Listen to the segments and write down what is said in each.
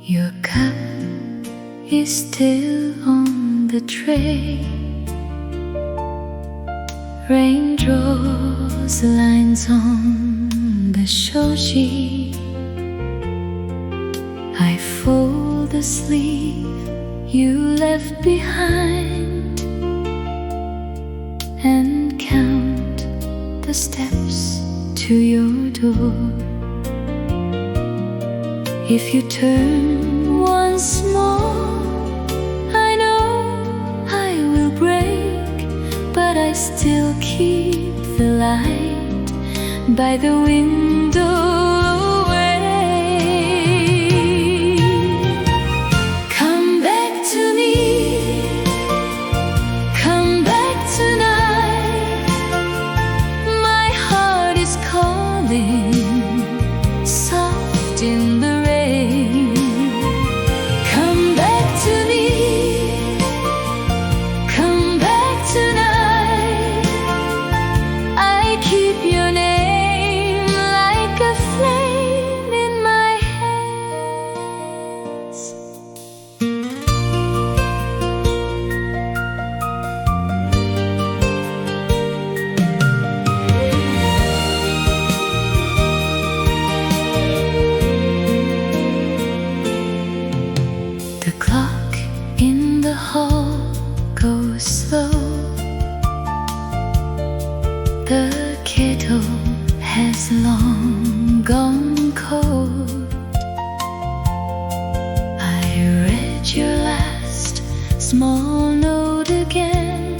Your cup is still on the tray. Rain draws lines on the Shōji. I fold the sleeve you left behind and count the steps to your door. If you turn once more, I know I will break, but I still keep the light by the window away. Come back to me, come back tonight. My heart is calling, soft in the the clock in the hall goes slow. The kettle has long gone cold. I read your last small note again,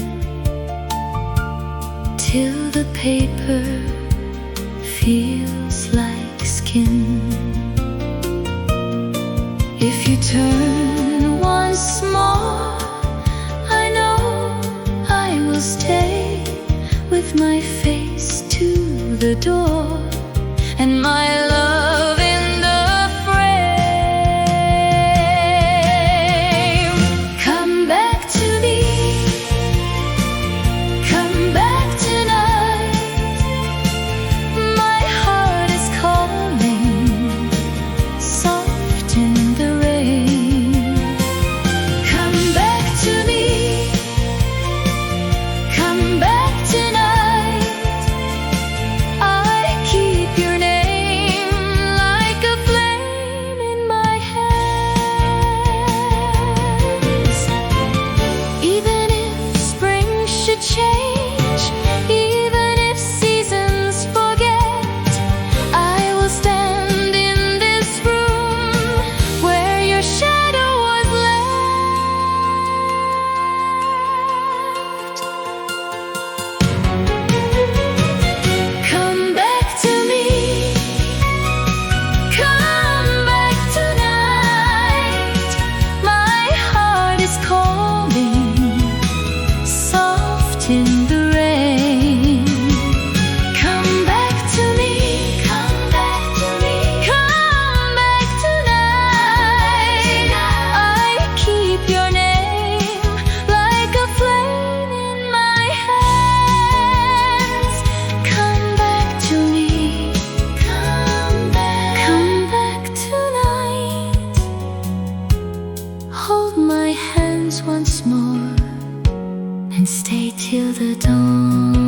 till the paper feels like skin. If you turn once more, I know I will stay with my face to the door and my love in the frame. Come back to me, come back tonight. My heart is calling, soft in the rain. Come back to me, come back tonight. I keep your name like a flame in my hands. Even if spring should change, even if seasons forget, I will stand in this room where your shadow was left. Come back to me, come back tonight. My heart is calling, soft in the rain. Come back to me, come back to me, come back tonight. I keep your name like a flame in my hands. Come back to me, come back tonight. Hold my hands once more and stay till the dawn.